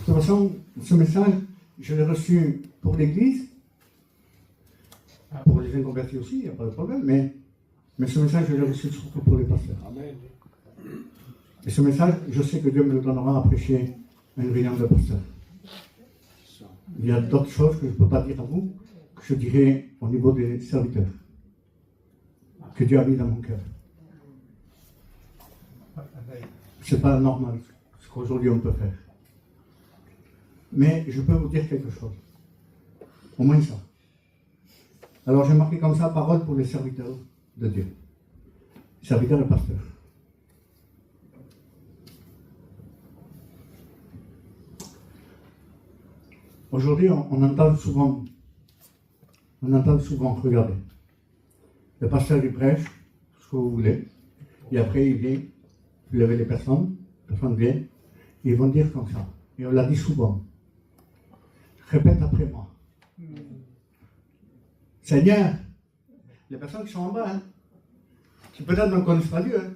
Speaker 1: toute façon, ce message, je l'ai reçu pour l'Église, pour les inconvertis aussi, il n'y a pas de problème, mais ce message, je l'ai reçu surtout pour les pasteurs. Amen. Et ce message, je sais que Dieu me le donnera à prêcher à une réunion de pasteurs. Il y a d'autres choses que je ne peux pas dire à vous, que je dirai au niveau des serviteurs, que Dieu a mis dans mon cœur. Ce n'est pas normal ce qu'aujourd'hui on peut faire. Mais je peux vous dire quelque chose. Au moins ça. Alors j'ai marqué comme ça parole pour les serviteurs de Dieu. Serviteurs et pasteurs. Aujourd'hui, on entend souvent, regardez, le pasteur il prêche, ce que vous voulez, et après il vient, vous levez les personnes viennent, et ils vont dire comme ça, et on l'a dit souvent, répète après moi. Seigneur, les personnes qui sont en bas, hein, qui peut-être ne connaissent pas Dieu, hein,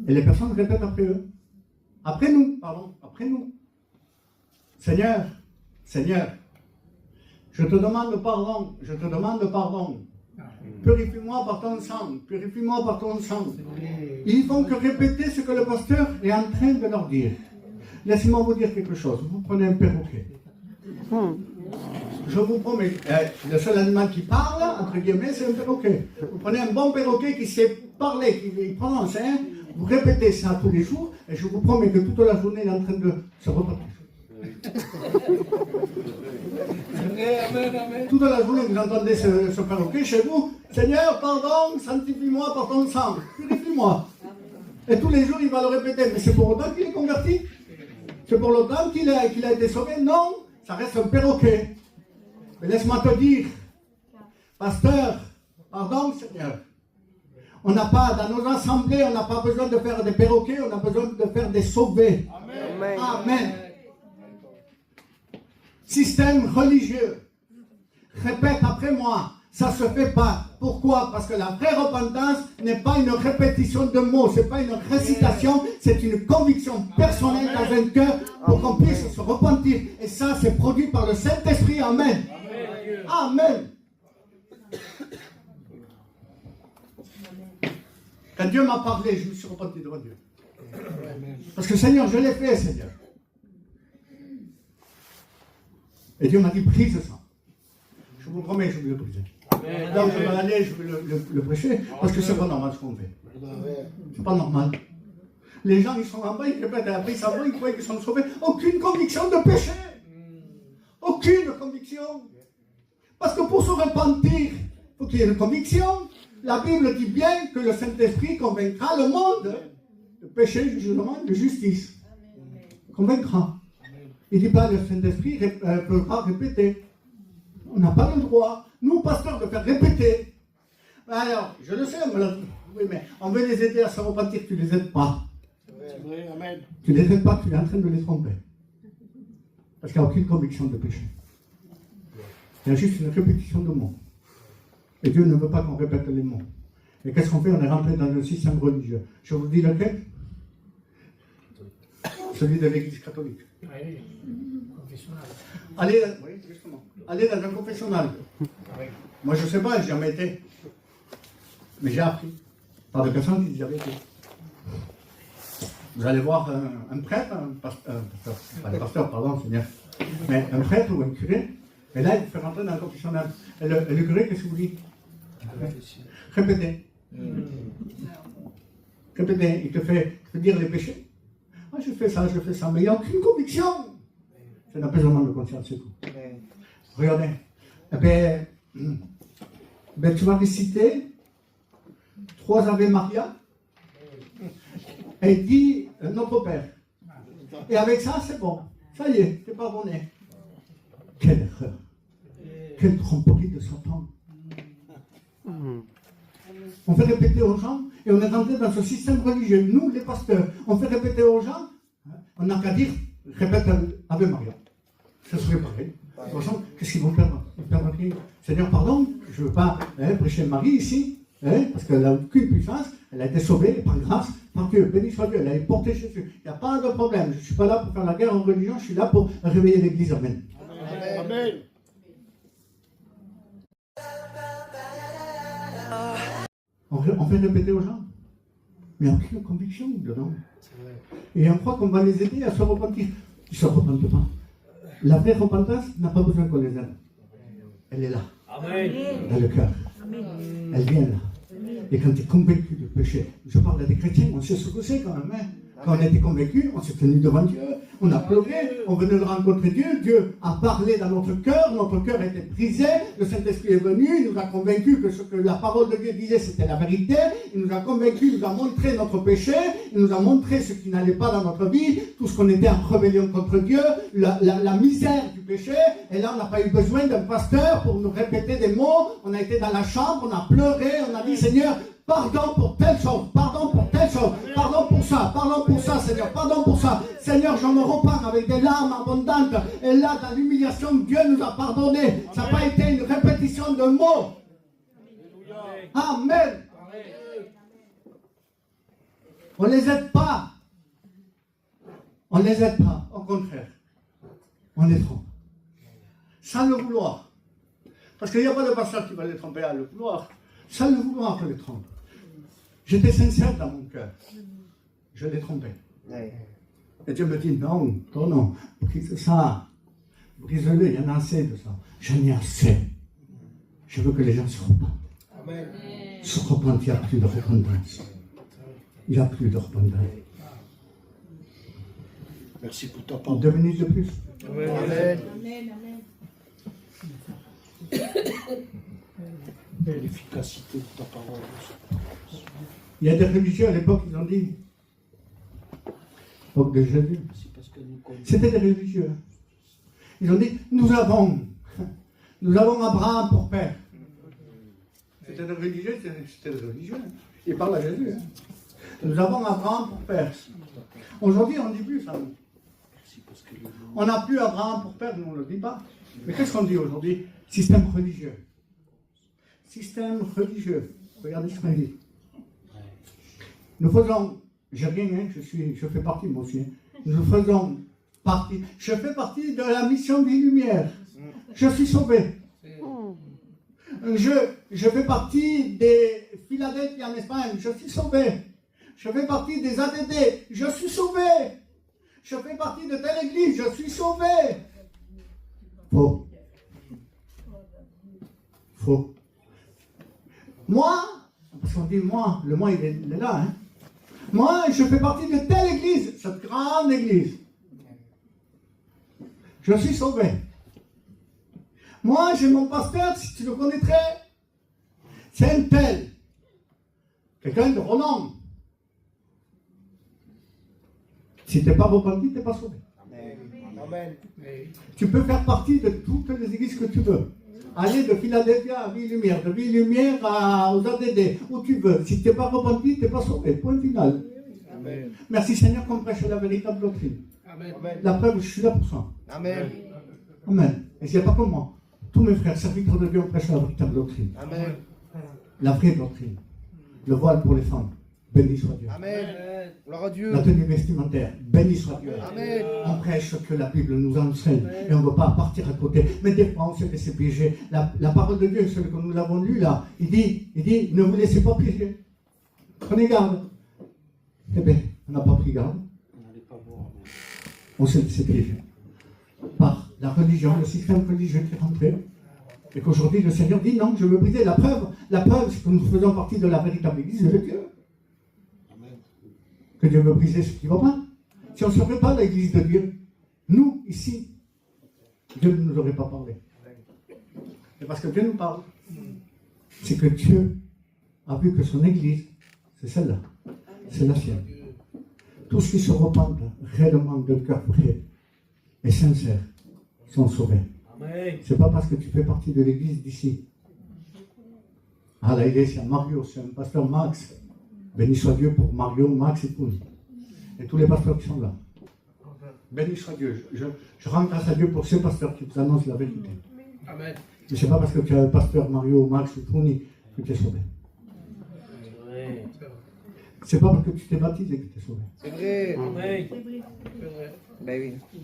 Speaker 1: et les personnes répètent après eux, après nous. Seigneur, je te demande pardon. Purifie-moi par ton sang. Ils font que répéter ce que le pasteur est en train de leur dire. Laissez-moi vous dire quelque chose. Vous prenez un perroquet. Je vous promets, le seul animal qui parle, entre guillemets, c'est un perroquet. Vous prenez un bon perroquet qui sait parler, qui prononce, hein, vous répétez ça tous les jours, et je vous promets que toute la journée, il est en train de se repartir. Toute la journée, vous entendez ce perroquet chez vous. Seigneur, pardon, sanctifie-moi par ton sang, purifie-moi. Et tous les jours, il va le répéter. Mais c'est pour autant qu'il est converti? C'est pour autant qu'il a été sauvé? Non, ça reste un perroquet. Mais laisse-moi te dire, pasteur, pardon, Seigneur. On n'a pas, dans nos assemblées, on n'a pas besoin de faire des perroquets, on a besoin de faire des sauvés. Amen. Amen. Système religieux. Répète après moi. Ça ne se fait pas. Pourquoi? Parce que la vraie repentance n'est pas une répétition de mots, ce n'est pas une récitation, c'est une conviction personnelle dans un cœur pour qu'on puisse se repentir. Et ça, c'est produit par le Saint-Esprit. Amen. Amen. Quand Dieu m'a parlé, je me suis repenti devant Dieu. Parce que Seigneur, je l'ai fait, Seigneur. Et Dieu m'a dit, brise ça. Je vous promets, je vais le briser. Donc je vais aller, je vais le prêcher, parce que c'est pas normal ce qu'on fait. C'est pas normal. Les gens, ils sont en bas, ils répètent, et après ils s'en ils croient qu'ils sont sauvés. Aucune conviction de péché. Aucune conviction. Parce que pour se repentir, il faut qu'il y ait une conviction. La Bible dit bien que le Saint-Esprit convaincra le monde de péché, de jugement, de justice. Convaincra. Il ne dit pas le Saint-Esprit ne peut pas répéter. On n'a pas le droit, nous, pasteurs, de faire répéter. Alors, je le sais, on me l'a dit. Oui, mais on veut les aider à se repentir, tu ne les aides pas.
Speaker 2: C'est vrai, amen.
Speaker 1: Tu ne les aides pas, tu es en train de les tromper. Parce qu'il n'y a aucune conviction de péché. Il y a juste une répétition de mots. Et Dieu ne veut pas qu'on répète les mots. Et qu'est-ce qu'on fait? On est rentré dans un système religieux. Je vous dis lequel? Celui de l'Église catholique. Allez, oui, justement. Allez dans un confessionnal. Moi, je ne sais pas, je n'ai jamais été. Mais j'ai appris. Par des personnes qui y avaient été. Vous allez voir un prêtre, pas un pasteur, pardon, Seigneur, mais un prêtre ou un curé, et là, il vous fait rentrer dans le confessionnal. Et le curé, qu'est-ce qu'il vous dit? Répétez. Répétez. Il te fait dire les péchés. Ah, je fais ça, mais il n'y a aucune conviction. C'est un apaisement de conscience, c'est tout. Regardez. Eh bien, tu vas réciter 3 Ave Maria et dis Notre Père. Et avec ça, c'est bon. Ça y est, t'es pardonné. Quelle erreur. Quelle tromperie de Satan. On fait répéter aux gens, et on est rentré dans ce système religieux. Nous, les pasteurs, on fait répéter aux gens, on n'a qu'à dire, répète Ave Maria. Ça serait pareil. De toute façon, qu'est-ce qu'ils vont perdre? Ils perdent rien. Seigneur, pardon, je ne veux pas prêcher Marie ici, parce qu'elle n'a aucune puissance, elle a été sauvée par grâce, par Dieu. Béni soit Dieu, elle a porté Jésus. Il n'y a pas de problème. Je ne suis pas là pour faire la guerre en religion, je suis là pour réveiller l'Église. Amen.
Speaker 2: Amen. Amen.
Speaker 1: On fait répéter aux gens. Mais il n'y a aucune conviction dedans. Et on croit qu'on va les aider à se repentir. Ils ne se repentent pas. La vraie repentance n'a pas besoin qu'on les aide. Elle est là.
Speaker 2: Amen.
Speaker 1: Dans le cœur. Elle vient là. Et quand tu es convaincu du péché, je parle à des chrétiens, on sait ce que c'est quand même. Hein. Quand on a été convaincu, on s'est tenu devant Dieu, on a pleuré, on venait de rencontrer Dieu, Dieu a parlé dans notre cœur a été brisé, le Saint-Esprit est venu, il nous a convaincus que ce que la parole de Dieu disait c'était la vérité, il nous a convaincus, il nous a montré notre péché, il nous a montré ce qui n'allait pas dans notre vie, tout ce qu'on était en rébellion contre Dieu, la misère du péché, et là on n'a pas eu besoin d'un pasteur pour nous répéter des mots, on a été dans la chambre, on a pleuré, on a dit Seigneur, pardon pour telle chose, pardon pour telle chose, pardon pour ça, Seigneur, pardon pour ça. Seigneur, je me repens avec des larmes abondantes. Et là, dans l'humiliation, Dieu nous a pardonné. Ça n'a pas été une répétition de mots. Amen. On ne les aide pas. On ne les aide pas. Au contraire, on les trompe. Sans le vouloir. Parce qu'il n'y a pas de pasteur qui va les tromper à le vouloir. Sans le vouloir, je les trompe. J'étais sincère dans mon cœur. Je l'ai trompé. Et Dieu me dit, non, brise ça. Brise-le, il y en a assez de ça. J'en ai assez. Je veux que les gens se repentent.
Speaker 2: Amen.
Speaker 1: Se repentent, il n'y a plus de repentance. Il n'y a plus de repentance.
Speaker 2: Merci pour ta parole.
Speaker 1: 2 minutes de plus.
Speaker 2: Amen. Amen. L'efficacité de ta parole.
Speaker 1: Il y a des religieux à l'époque, ils ont dit, l'époque de Jésus, c'était des religieux. Ils ont dit, nous avons Abraham pour père. C'était des religieux, c'était des religieux. Ils parlent à Jésus. Nous avons Abraham pour père. Aujourd'hui, on ne dit plus ça. On n'a plus Abraham pour père, nous on ne le dit pas. Mais qu'est-ce qu'on dit aujourd'hui? Système religieux. Système religieux. Regardez ce qu'on dit. Nous faisons, j'ai rien, hein, je fais partie moi aussi. Nous faisons partie, je fais partie de la mission des Lumières. Je suis sauvé. Je fais partie des Philadelphie en Espagne. Je suis sauvé. Je fais partie des ADD. Je suis sauvé. Je fais partie de telle église. Je suis sauvé. Faux. Faux. Moi, parce qu'on dit moi, le moi il est là, hein. Moi, je fais partie de telle église, cette grande église. Je suis sauvé. Moi, j'ai mon pasteur, si tu le connaîtrais, c'est un tel. Quelqu'un de renom. Si tu n'es pas repenti, tu n'es pas sauvé.
Speaker 2: Amen.
Speaker 1: Tu peux faire partie de toutes les églises que tu veux. Aller de Philadelphie à Ville-Lumière, de Ville-Lumière aux ADD, où tu veux. Si tu n'es pas repenti, tu n'es pas sauvé. Point final.
Speaker 2: Amen.
Speaker 1: Merci Seigneur qu'on prêche la véritable doctrine.
Speaker 2: Amen.
Speaker 1: La preuve, je suis là pour ça.
Speaker 2: Amen.
Speaker 1: Amen. Et s'il n'y a pas que moi. Tous mes frères, serviteurs de Dieu, on prêche la véritable doctrine.
Speaker 2: Amen.
Speaker 1: La vraie doctrine. Le voile pour les femmes. Béni soit Dieu.
Speaker 2: Amen. Gloire à Dieu.
Speaker 1: La tenue vestimentaire. Béni soit Dieu.
Speaker 2: Amen.
Speaker 1: On prêche ce que la Bible nous enseigne et on ne veut pas partir à côté. Mais des fois, on s'est laissé piéger. La parole de Dieu, celle que nous l'avons lue là, il dit, ne vous laissez pas piéger. Prenez garde. Eh bien, on n'a pas pris garde. On s'est laissé piéger par la religion, le système religieux qui est rentré. Et qu'aujourd'hui, le Seigneur dit non, je veux briser. La preuve, c'est que nous faisons partie de la véritable Église de Dieu. Que Dieu veut briser ce qui ne va pas. Si on ne serait pas l'Église de Dieu, nous, ici, Dieu ne nous aurait pas parlé. Et parce que Dieu nous parle, c'est que Dieu a vu que son Église, c'est celle-là, c'est la sienne. Tous ceux qui se repentent réellement de cœur vrai et sincère sont sauvés. Ce n'est pas parce que tu fais partie de l'église d'ici. À la iglesia Mario, c'est un pasteur Max. Béni soit Dieu pour Mario, Max et Poun. Et tous les pasteurs qui sont là. Béni soit Dieu. Je rends grâce à Dieu pour ces pasteurs qui vous annoncent la vérité.
Speaker 2: Amen.
Speaker 1: Mais ce n'est pas parce que tu as un pasteur Mario, Max ou Pouni que tu es sauvé. C'est pas parce que tu t'es baptisé que tu es sauvé.
Speaker 2: C'est vrai.
Speaker 3: Amen.
Speaker 2: C'est vrai.
Speaker 3: Ben oui.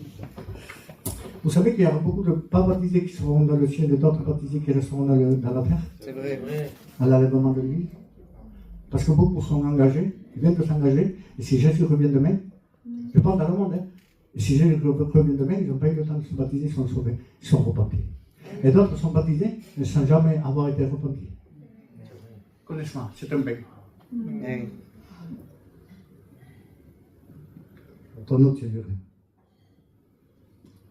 Speaker 1: Vous savez qu'il y a beaucoup de pas baptisés qui seront dans le ciel et d'autres baptisés qui resteront dans la terre,
Speaker 3: C'est vrai.
Speaker 1: à l'enlèvement de l'Église. Parce que beaucoup sont engagés, ils viennent de s'engager, et si Jésus revient demain, je parle dans le monde, et si Jésus revient demain, ils n'ont pas eu le temps de se baptiser, ils sont sauvés, ils sont repentis. Et d'autres sont baptisés, mais sans jamais avoir été repentis. Connaissement, c'est un bec.
Speaker 3: Oui.
Speaker 1: Ton nom, c'est vrai.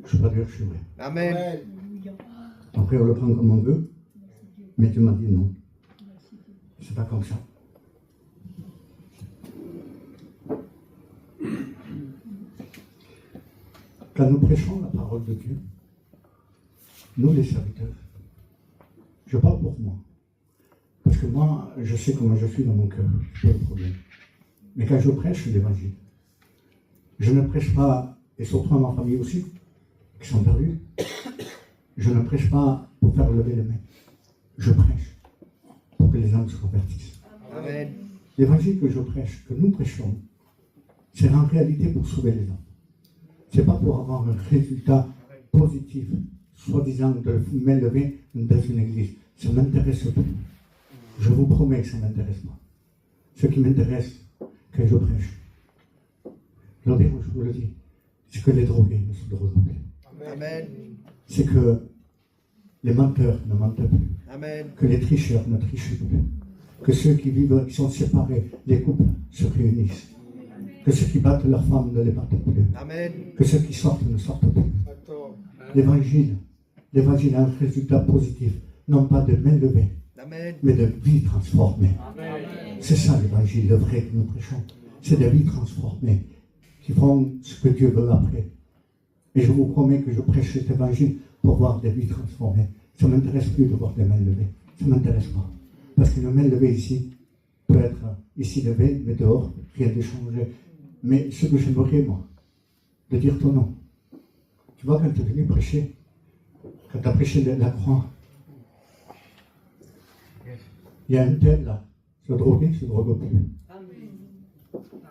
Speaker 1: Je ne peux pas dire que je suis vrai.
Speaker 3: Amen.
Speaker 2: Amen.
Speaker 1: Après, on le prend comme on veut, mais tu m'as dit non. C'est pas comme ça. Quand nous prêchons la parole de Dieu, nous les serviteurs, je parle pour moi. Parce que moi, je sais comment je suis dans mon cœur, je n'ai pas de problème. Mais quand je prêche l'évangile, je ne prêche pas, et surtout à ma famille aussi, qui sont perdus, je ne prêche pas pour faire lever les mains. Je prêche pour que les âmes se convertissent.
Speaker 3: Amen.
Speaker 1: L'évangile que je prêche, que nous prêchons, c'est en réalité pour sauver les âmes. Ce n'est pas pour avoir un résultat positif, soi-disant de m'élever dans une église. Ça m'intéresse pas. Je vous promets que ça m'intéresse pas. Ce qui m'intéresse, que je prêche, je vous le dis, c'est que les drogués ne se droguent plus.
Speaker 3: Amen.
Speaker 1: C'est que les menteurs ne mentent plus.
Speaker 3: Amen.
Speaker 1: Que les tricheurs ne trichent plus. Que ceux qui vivent, qui sont séparés, les couples se réunissent. Que ceux qui battent leurs femmes ne les battent plus.
Speaker 3: Amen.
Speaker 1: Que ceux qui sortent ne sortent plus.
Speaker 2: Attends.
Speaker 1: L'évangile a un résultat positif, non pas de main levée,
Speaker 3: Amen.
Speaker 1: mais de vie transformée. C'est ça l'évangile, le vrai que nous prêchons. C'est des vies transformées qui font ce que Dieu veut après. Et je vous promets que je prêche cet évangile pour voir des vies transformées. Ça ne m'intéresse plus de voir des mains levées. Ça ne m'intéresse pas. Parce qu'une main levée ici peut être ici levée, mais dehors, rien de changé. Mais ce que j'aimerais, moi, de dire ton nom. Tu vois, quand tu es venu prêcher, quand tu as prêché la croix, il y a un tel là, se droguer, se drogue plus.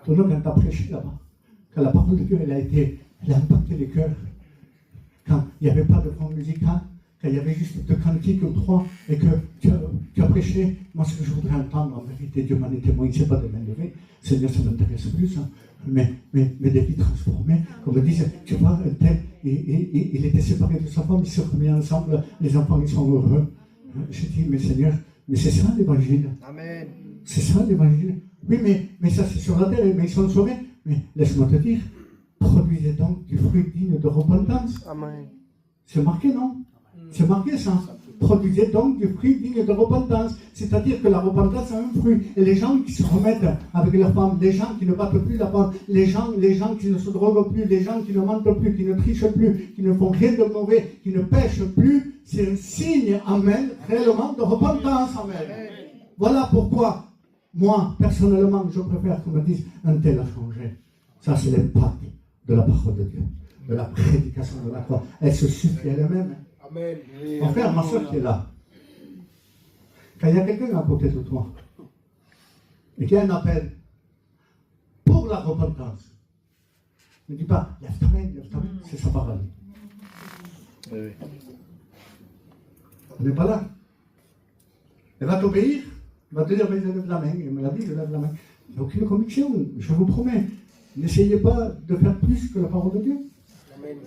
Speaker 1: Ton nom, quand tu as prêché là-bas, quand la parole de Dieu, elle a impacté les cœurs, quand il n'y avait pas de fond musical, quand il y avait juste deux cantiques ou trois, et que tu as prêché, moi ce que je voudrais entendre, en vérité, Dieu m'en est témoin, il ne sait pas de main levée, Seigneur, ça m'intéresse plus, hein. mais des vies transformées, comme disent, tu vois, un tel, il était séparé de sa femme, ils se remet ensemble, les enfants, ils sont heureux. Je dis, mais Seigneur, mais c'est ça l'évangile.
Speaker 3: Amen.
Speaker 1: C'est ça l'évangile. Oui, mais ça c'est sur la terre, mais ils sont sauvés. Mais laisse-moi te dire, produisez donc du fruit digne de repentance.
Speaker 3: Amen.
Speaker 1: C'est marqué, non? C'est marqué ça. produisait donc du fruit digne de repentance. C'est-à-dire que la repentance a un fruit. Et les gens qui se remettent avec leurs femmes, les gens qui ne battent plus la femme, les gens qui ne se droguent plus, les gens qui ne mentent plus, qui ne trichent plus, qui ne font rien de mauvais, qui ne pêchent plus, c'est un signe, amen, réellement de repentance, amen. Voilà pourquoi, moi, personnellement, je préfère qu'on me dise un tel a changé. Ça, c'est l'impact de la parole de Dieu, de la prédication de la croix. Elle se suffit elle-même.
Speaker 2: Amen.
Speaker 1: Mon frère, ma soeur qui est là, quand il y a quelqu'un à côté de toi et qu'il y a un appel pour la repentance, ne dis pas, lève ta main, c'est sa parole.
Speaker 2: Oui.
Speaker 1: On n'est pas là. Elle va t'obéir, elle va te dire, mais je lève la main, elle me l'a dit, je lève la main. Il n'y a aucune conviction, je vous promets. N'essayez pas de faire plus que la parole de Dieu.
Speaker 2: Amen.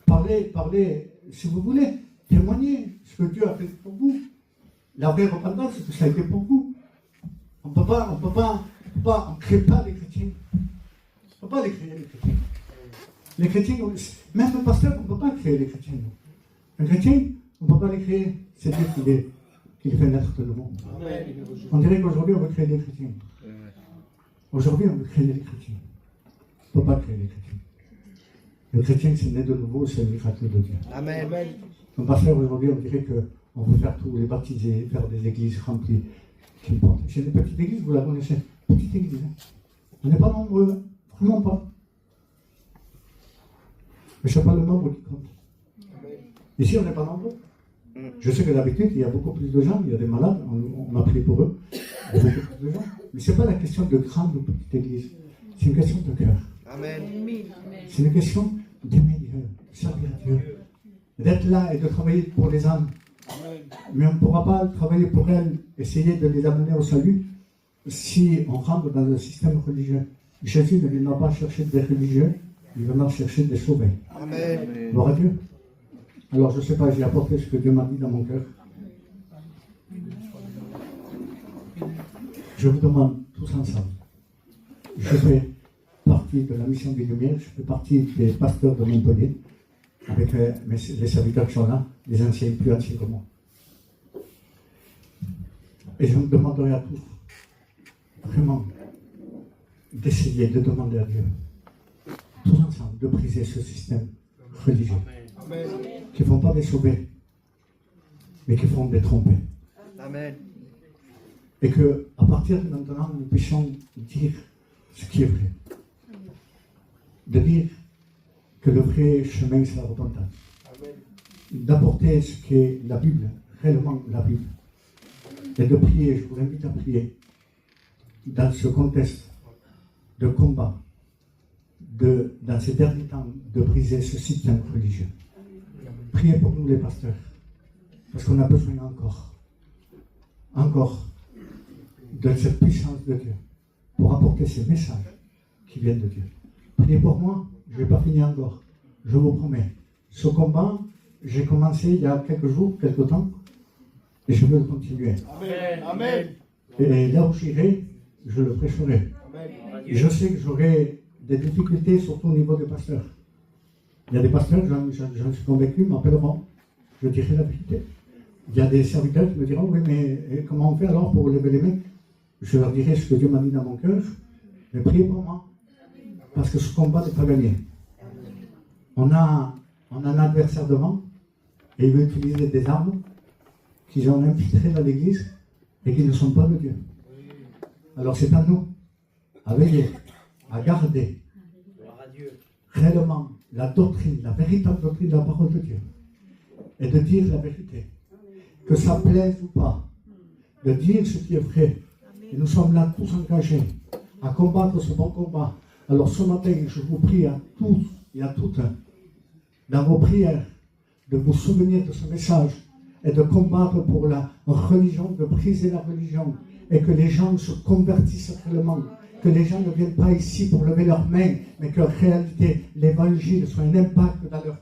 Speaker 1: Parlez, si vous voulez, témoignez ce que Dieu a fait pour vous. La vraie repentance, c'est que ça a été pour vous. On ne crée pas les chrétiens. On ne peut pas les créer, les chrétiens. Les chrétiens, même le pasteur, on ne peut pas créer les chrétiens. Un chrétien, on ne peut pas les créer. C'est Dieu qui les fait naître de nouveau.
Speaker 2: Amen.
Speaker 1: On dirait qu'aujourd'hui, on veut créer des chrétiens. Aujourd'hui, on veut créer des chrétiens. On ne peut pas créer des chrétiens. Le chrétien, c'est né de nouveau, c'est le miracle de Dieu.
Speaker 2: Amen.
Speaker 1: Un pasteur, aujourd'hui, on dirait qu'on veut faire tout, les baptiser, faire des églises remplies. Qu'importe. C'est une petite église, vous la connaissez. Petite église. Hein. On n'est pas nombreux, hein. Vraiment pas. Mais ce n'est pas le nombre qui compte. Ici, on n'est pas nombreux. Je sais que d'habitude, il y a beaucoup plus de gens, il y a des malades, on a prié pour eux. Il y a beaucoup plus de gens. Mais ce n'est pas la question de grande ou petite église. C'est une question de cœur.
Speaker 2: Amen.
Speaker 1: C'est une question d'aimer Dieu, de servir Dieu, d'être là et de travailler pour les âmes. Mais on ne pourra pas travailler pour elles, essayer de les amener au salut, si on rentre dans un système religieux. Jésus ne viendra pas chercher des religieux, il viendra chercher des sauvés.
Speaker 2: Amen.
Speaker 1: Gloire à Dieu. Alors je ne sais pas, j'ai apporté ce que Dieu m'a dit dans mon cœur. Je vous demande tous ensemble. Je fais partie de la mission des Lumières, je fais partie des pasteurs de Montpellier, avec les serviteurs qui sont là, les anciens plus anciens que moi. Et je me demanderai à tous, vraiment, d'essayer de demander à Dieu, tous ensemble, de briser ce système religieux,
Speaker 2: Amen.
Speaker 1: qui ne font pas des sauvés, mais qui font des trompés.
Speaker 2: Amen.
Speaker 1: Et que, à partir de maintenant, nous puissions dire ce qui est vrai. De dire que le vrai chemin, c'est la repentance. D'apporter ce qu'est la Bible, réellement la Bible. Et de prier, je vous invite à prier, dans ce contexte de combat, dans ces derniers temps, de briser ce système religieux. Priez pour nous les pasteurs, parce qu'on a besoin encore, de cette puissance de Dieu, pour apporter ces messages qui viennent de Dieu. Priez pour moi, je ne vais pas finir encore, je vous promets. Ce combat, j'ai commencé il y a quelques jours, quelques temps, et je veux le continuer.
Speaker 2: Amen. Amen.
Speaker 1: Et là où j'irai, je le prêcherai. Et je sais que j'aurai des difficultés, surtout au niveau des pasteurs. Il y a des pasteurs, j'en suis convaincu, m'appelleront, je dirai la vérité. Il y a des serviteurs qui me diront, oui, mais comment on fait alors pour lever les mains? Je leur dirai ce que Dieu m'a mis dans mon cœur, mais priez pour moi, parce que ce combat n'est pas gagné. On a un adversaire devant, et il veut utiliser des armes qu'ils ont infiltrées dans l'église et qui ne sont pas de Dieu. Alors c'est à nous, à veiller, à garder réellement la doctrine, la véritable doctrine de la parole de Dieu, et de dire la vérité, que ça plaise ou pas, de dire ce qui est vrai. Et nous sommes là tous engagés à combattre ce bon combat. Alors ce matin, je vous prie à tous et à toutes, dans vos prières, de vous souvenir de ce message et de combattre pour la religion, de briser la religion, et que les gens se convertissent réellement, que les gens ne viennent pas ici pour lever leurs mains, mais qu'en réalité l'évangile soit un impact dans leur